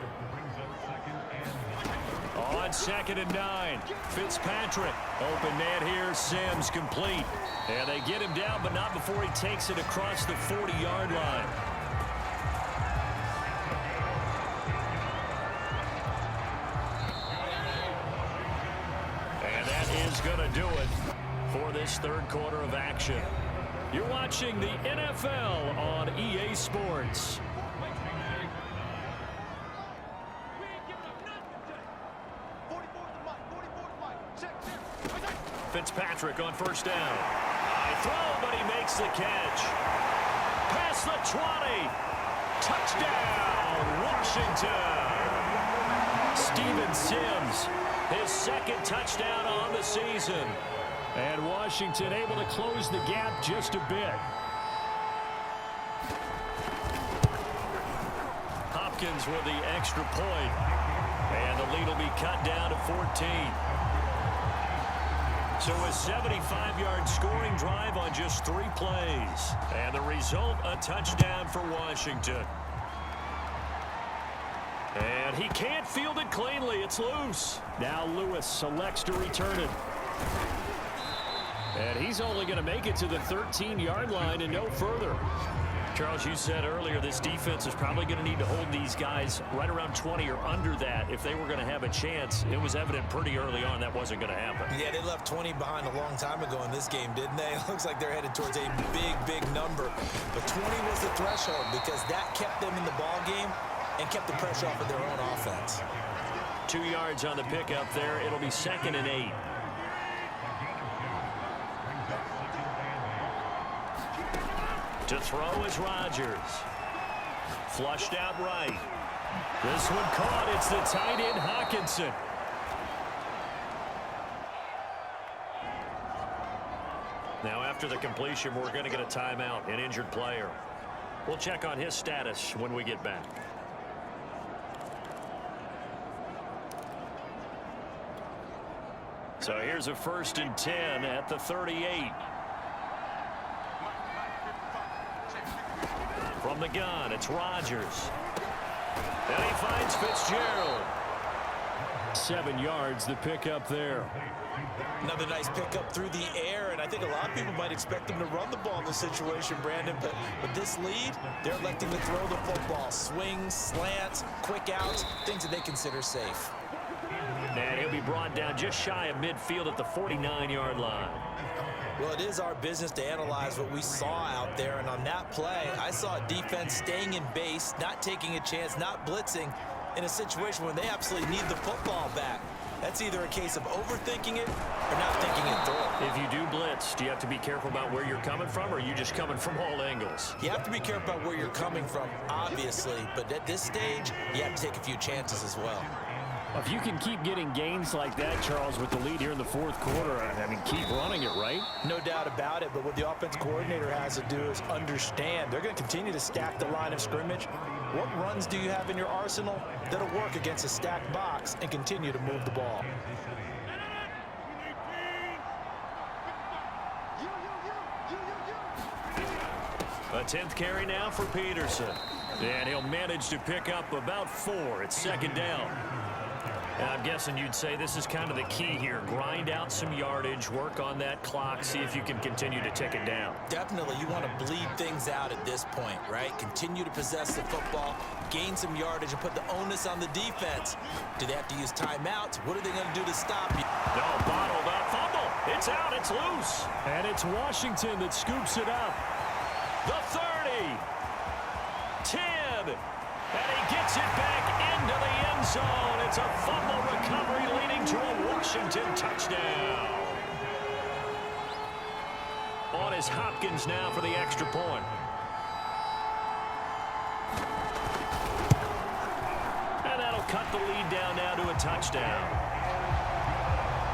On 2nd and 9, Fitzpatrick. Open man here, Sims complete. And they get him down, but not before he takes it across the 40-yard line. And that is going to do it for this 3rd quarter of action. You're watching the NFL on EA Sports. Fitzpatrick on 1st down. High throw, but he makes the catch. Past the 20. Touchdown, Washington. Steven Sims, his 2nd touchdown on the season. And Washington able to close the gap just a bit. Hopkins with the extra point. And the lead will be cut down to 14. So a 75-yard scoring drive on just 3 plays. And the result, a touchdown for Washington. And he can't field it cleanly. It's loose. Now Lewis selects to return it. And he's only going to make it to the 13-yard line and no further. Charles, you said earlier this defense is probably going to need to hold these guys right around 20 or under that if they were going to have a chance. It was evident pretty early on that wasn't going to happen. Yeah, they left 20 behind a long time ago in this game, didn't they? It looks like they're headed towards a big number. But 20 was the threshold because that kept them in the ball game and kept the pressure off of their own offense. 2 yards on the pickup there. It'll be 2nd and 8. To throw is Rodgers. Flushed out right. This one caught. It's the tight end, Hawkinson. Now after the completion, we're going to get a timeout, an injured player. We'll check on his status when we get back. So here's a 1st and 10 at the 38. From the gun, it's Rodgers. And he finds Fitzgerald. 7 yards, the pickup there. Another nice pickup through the air, and I think a lot of people might expect them to run the ball in this situation, Brandon, but with this lead, they're electing to throw the football. Swings, slants, quick outs, things that they consider safe. And he'll be brought down just shy of midfield at the 49-yard line. Well, it is our business to analyze what we saw out there, and on that play, I saw a defense staying in base, not taking a chance, not blitzing in a situation where they absolutely need the football back. That's either a case of overthinking it or not thinking it through. If you do blitz, do you have to be careful about where you're coming from, or are you just coming from all angles? You have to be careful about where you're coming from, obviously, but at this stage, you have to take a few chances as well. If you can keep getting gains like that, Charles, with the lead here in the 4th quarter, I mean, keep running it, right? No doubt about it, but what the offense coordinator has to do is understand. They're going to continue to stack the line of scrimmage. What runs do you have in your arsenal that'll work against a stacked box and continue to move the ball? A 10th carry now for Peterson. And he'll manage to pick up about 4. It's 2nd down. And I'm guessing you'd say this is kind of the key here. Grind out some yardage, work on that clock, see if you can continue to tick it down. Definitely, you want to bleed things out at this point, right? Continue to possess the football, gain some yardage, and put the onus on the defense. Do they have to use timeouts? What are they going to do to stop you? No, bottled up, fumble. It's out, it's loose. And it's Washington that scoops it up. The 30. 10. And he gets it back into the end zone. It's a fumble recovery leading to a Washington touchdown. On is Hopkins now for the extra point. And that'll cut the lead down now to a touchdown.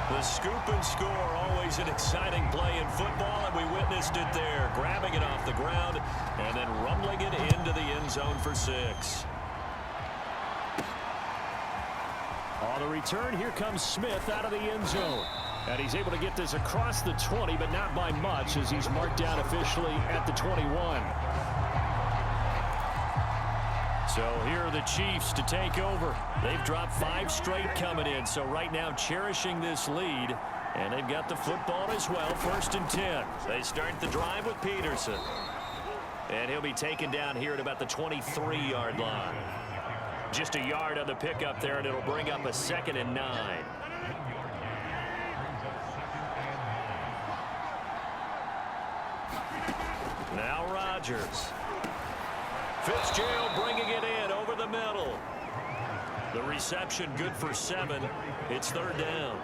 The scoop and score, always an exciting play in football, and we witnessed it there, grabbing it off the ground and then rumbling it into the end zone for 6. On the return, here comes Smith out of the end zone. And he's able to get this across the 20, but not by much, as he's marked down officially at the 21. So here are the Chiefs to take over. They've dropped 5 straight coming in, so right now cherishing this lead. And they've got the football as well, 1st and 10. They start the drive with Peterson. And he'll be taken down here at about the 23-yard line. Just a yard on the pickup there, and it'll bring up a 2nd and 9. Now Rodgers. Fitzgerald bringing it in over the middle. The reception good for 7. It's 3rd down.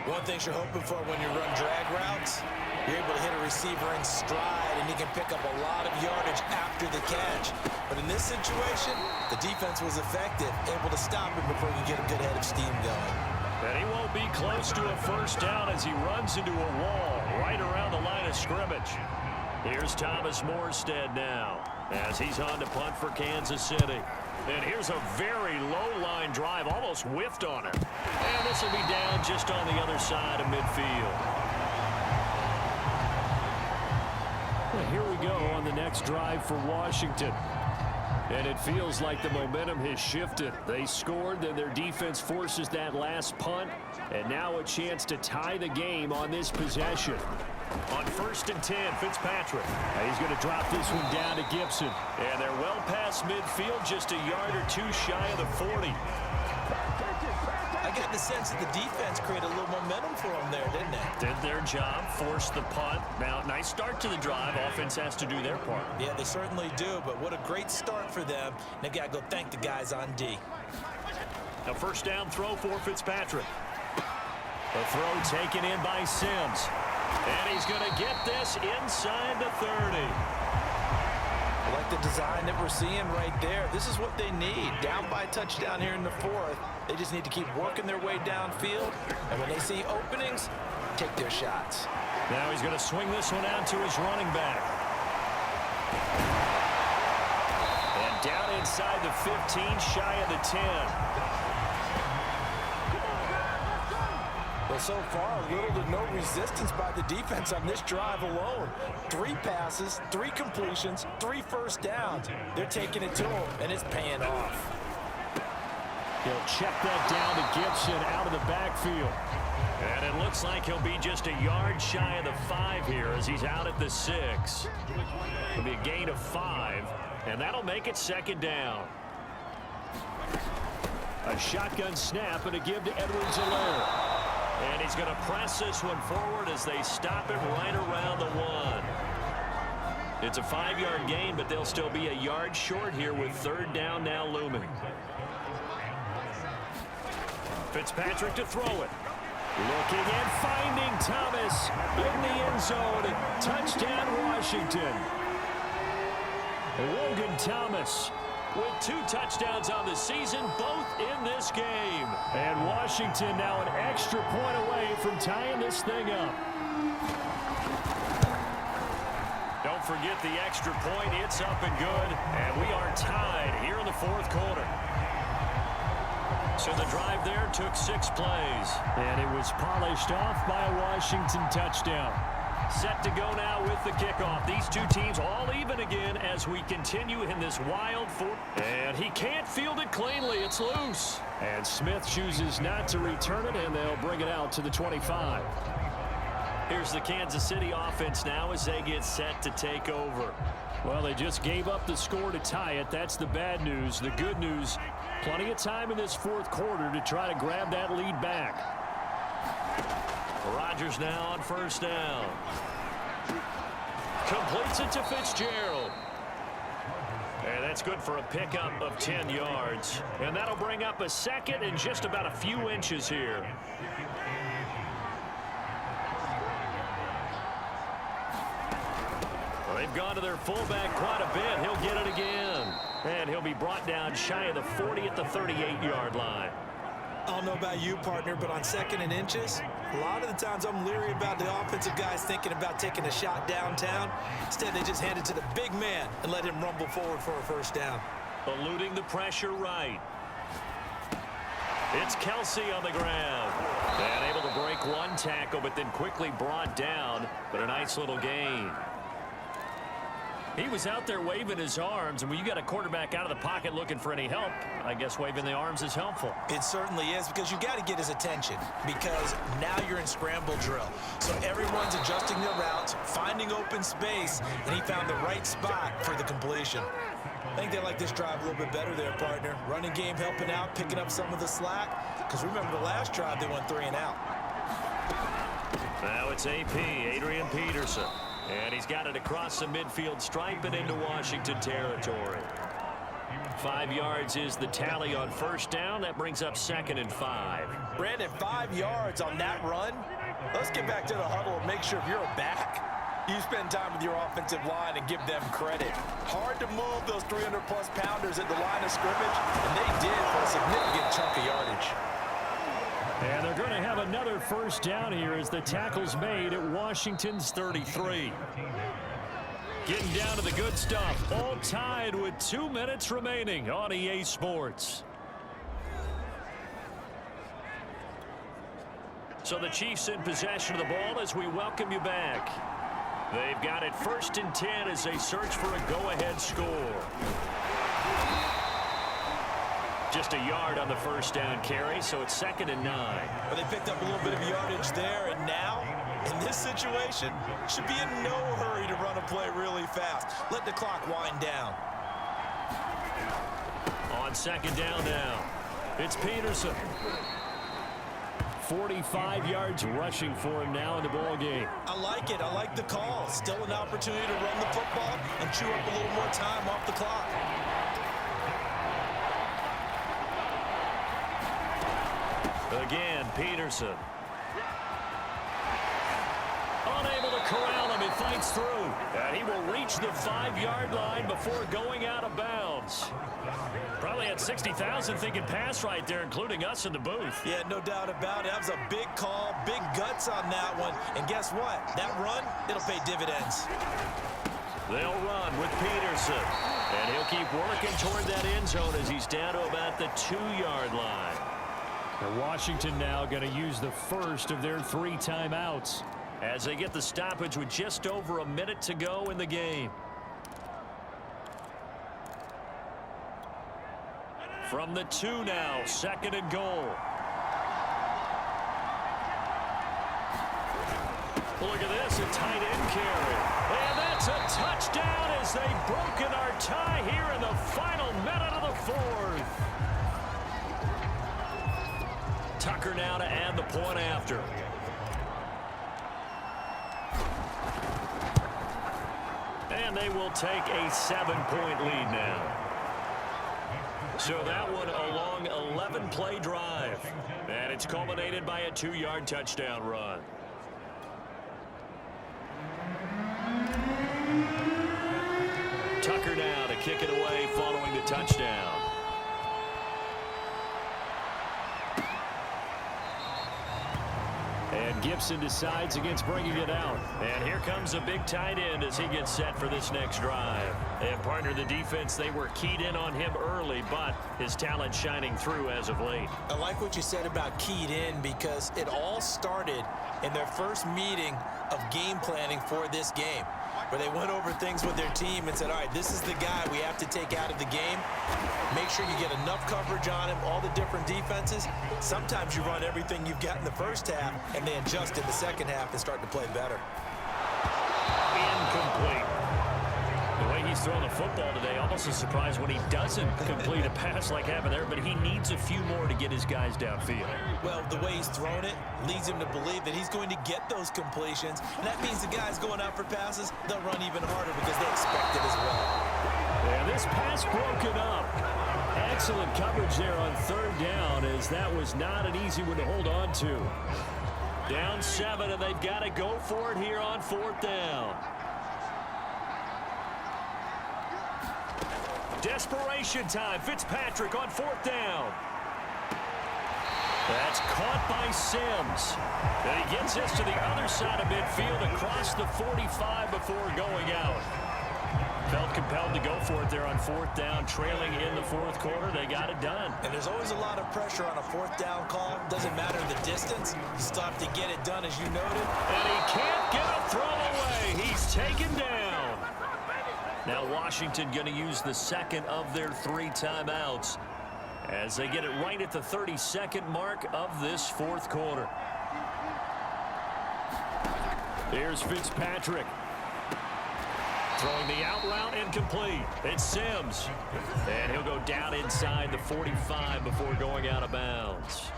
One thing you're hoping for when you run drag routes, you're able to hit a receiver in stride, and he can pick up a lot of yardage after the catch. But in this situation, the defense was effective, able to stop him before he could get a good head of steam going. And he won't be close to a 1st down as he runs into a wall right around the line of scrimmage. Here's Thomas Morstead now as he's on to punt for Kansas City. And here's a very low-line drive, almost whiffed on it. And this will be down just on the other side of midfield. Well, here we go on the next drive for Washington. And it feels like the momentum has shifted. They scored, then their defense forces that last punt, and now a chance to tie the game on this possession. On 1st and 10, Fitzpatrick. He's going to drop this one down to Gibson. And they're well past midfield, just a yard or two shy of the 40. I got the sense that the defense created a little momentum for them there, didn't they? Did their job, forced the punt. Now, nice start to the drive. Offense has to do their part. Yeah, they certainly do, but what a great start for them. They got to go thank the guys on D. A first down throw for Fitzpatrick. The throw taken in by Sims. And he's going to get this inside the 30. I like the design that we're seeing right there. This is what they need. Down by a touchdown here in the 4th. They just need to keep working their way downfield. And when they see openings, take their shots. Now he's going to swing this one out to his running back. And down inside the 15, shy of the 10. Well, so far, little to no resistance by the defense on this drive alone. 3 passes, 3 completions, 3 first downs. They're taking it to him, and it's paying off. He'll check that down to Gibson out of the backfield. And it looks like he'll be just a yard shy of the 5 here as he's out at the 6. It'll be a gain of 5, and that'll make it 2nd down. A shotgun snap and a give to Edwards-Helaire. And he's going to press this one forward as they stop it right around the 1. It's a 5-yard gain, but they'll still be a yard short here with 3rd down now looming. Fitzpatrick to throw it. Looking and finding Thomas in the end zone. Touchdown, Washington. Logan Thomas with 2 touchdowns on the season, both in this game. And Washington now an extra point away from tying this thing up. Don't forget the extra point. It's up and good. And we are tied here in the 4th quarter. So the drive there took 6 plays. And it was polished off by a Washington touchdown. Set to go now with the kickoff. These 2 teams all even again as we continue in this wild 4. And he can't field it cleanly. It's loose. And Smith chooses not to return it, and they'll bring it out to the 25. Here's the Kansas City offense now as they get set to take over. Well, they just gave up the score to tie it. That's the bad news. The good news, plenty of time in this 4th quarter to try to grab that lead back. Rodgers now on 1st down. Completes it to Fitzgerald. And that's good for a pickup of 10 yards. And that'll bring up a 2nd and just about a few inches here. Well, they've gone to their fullback quite a bit. He'll get it again. And he'll be brought down shy of the 40 at the 38-yard line. I don't know about you, partner, but on 2nd and inches, a lot of the times I'm leery about the offensive guys thinking about taking a shot downtown. Instead, they just hand it to the big man and let him rumble forward for a 1st down. Eluding the pressure right. It's Kelsey on the ground. And able to break 1 tackle, but then quickly brought down. But a nice little gain. He was out there waving his arms, and when you got a quarterback out of the pocket looking for any help, I guess waving the arms is helpful. It certainly is, because you got to get his attention, because now you're in scramble drill. So everyone's adjusting their routes, finding open space, and he found the right spot for the completion. I think they like this drive a little bit better there, partner. Running game helping out, picking up some of the slack, because remember the last drive they went 3 and out. Now it's AP, Adrian Peterson. And he's got it across the midfield stripe and into Washington territory. 5 yards is the tally on 1st down. That brings up 2nd and 5. Brandon, 5 yards on that run. Let's get back to the huddle and make sure if you're a back, you spend time with your offensive line and give them credit. Hard to move those 300-plus pounders at the line of scrimmage, and they did for a significant chunk of yardage. And they're going to have another 1st down here as the tackle's made at Washington's 33. Getting down to the good stuff. All tied with 2 minutes remaining on EA Sports. So the Chiefs in possession of the ball as we welcome you back. They've got it 1st and 10 as they search for a go-ahead score. Just a yard on the first down carry, so it's 2nd and 9. Well, they picked up a little bit of yardage there, and now, in this situation, should be in no hurry to run a play really fast. Let the clock wind down. On 2nd down now, it's Peterson. 45 yards rushing for him now in the ball game. I like it. I like the call. Still an opportunity to run the football and chew up a little more time off the clock. Again, Peterson. Unable to corral him. He fights through. And he will reach the 5-yard line before going out of bounds. Probably had 60,000 thinking pass right there, including us in the booth. Yeah, no doubt about it. That was a big call, big guts on that one. And guess what? That run, it'll pay dividends. They'll run with Peterson. And he'll keep working toward that end zone as he's down to about the 2-yard line. And Washington now going to use the first of their 3 timeouts as they get the stoppage with just over a minute to go in the game. From the 2 now, 2nd and goal. Look at this, a tight end carry. And that's a touchdown as they've broken our tie here in the final minute of the 4th. Tucker now to add the point after. And they will take a 7-point lead now. So that one a long 11-play drive. And it's culminated by a 2-yard touchdown run. Tucker now to kick it away following the touchdown. And Gibson decides against bringing it out. And here comes a big tight end as he gets set for this next drive. And partner, the defense, they were keyed in on him early, but his talent shining through as of late. I like what you said about keyed in because it all started in their first meeting of game planning for this game, where they went over things with their team and said, all right, this is the guy we have to take out of the game. Make sure you get enough coverage on him, all the different defenses. Sometimes you run everything you've got in the first half, and they adjust in the second half and start to play better. Incomplete. The way he's throwing the football today, almost a surprise when he doesn't complete a pass like happened there, but he needs a few more to get his guys downfield. Well, the way he's thrown it leads him to believe that he's going to get those completions, and that means the guys going out for passes, they'll run even harder because they expect it as well. And this pass broken up. Excellent coverage there on 3rd down, as that was not an easy one to hold on to. Down 7, and they've got to go for it here on 4th down. Desperation time. Fitzpatrick on 4th down. That's caught by Sims. And he gets us to the other side of midfield across the 45 before going out. Felt compelled to go for it there on 4th down, trailing in the 4th quarter. They got it done. And there's always a lot of pressure on a 4th down call. Doesn't matter the distance. You stop to get it done, as you noted. And he can't get a throw away. He's taken down. Now Washington going to use the 2nd of their 3 timeouts as they get it right at the 32nd mark of this 4th quarter. Here's Fitzpatrick. Throwing the out route incomplete. It's Sims. And he'll go down inside the 45 before going out of bounds.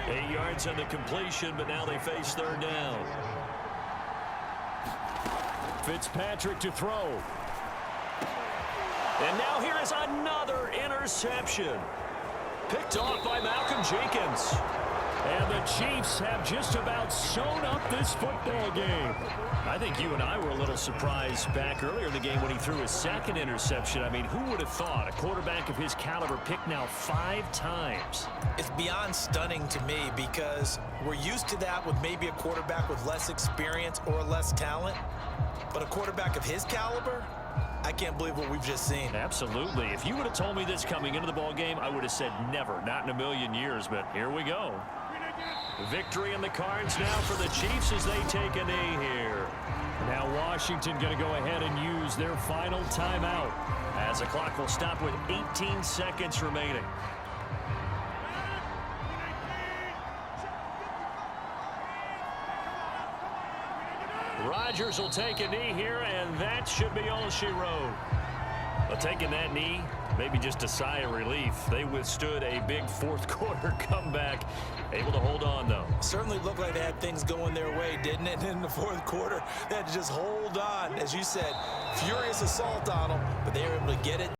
8 yards on the completion, but now they face 3rd down. Fitzpatrick to throw. And now here is another interception. Picked off by Malcolm Jenkins. And the Chiefs have just about sewn up this football game. I think you and I were a little surprised back earlier in the game when he threw his 2nd interception. I mean, who would have thought a quarterback of his caliber picked now 5 times? It's beyond stunning to me because we're used to that with maybe a quarterback with less experience or less talent. But a quarterback of his caliber, I can't believe what we've just seen. Absolutely. If you would have told me this coming into the ball game, I would have said never, not in a million years, but here we go. Victory in the cards now for the Chiefs as they take a knee here. Now Washington going to go ahead and use their final timeout as the clock will stop with 18 seconds remaining. Rodgers will take a knee here, and that should be all she wrote. Well, taking that knee, maybe just a sigh of relief. They withstood a big fourth quarter comeback. Able to hold on, though. Certainly looked like they had things going their way, didn't it? In the fourth quarter, they had to just hold on. As you said, furious assault on them, but they were able to get it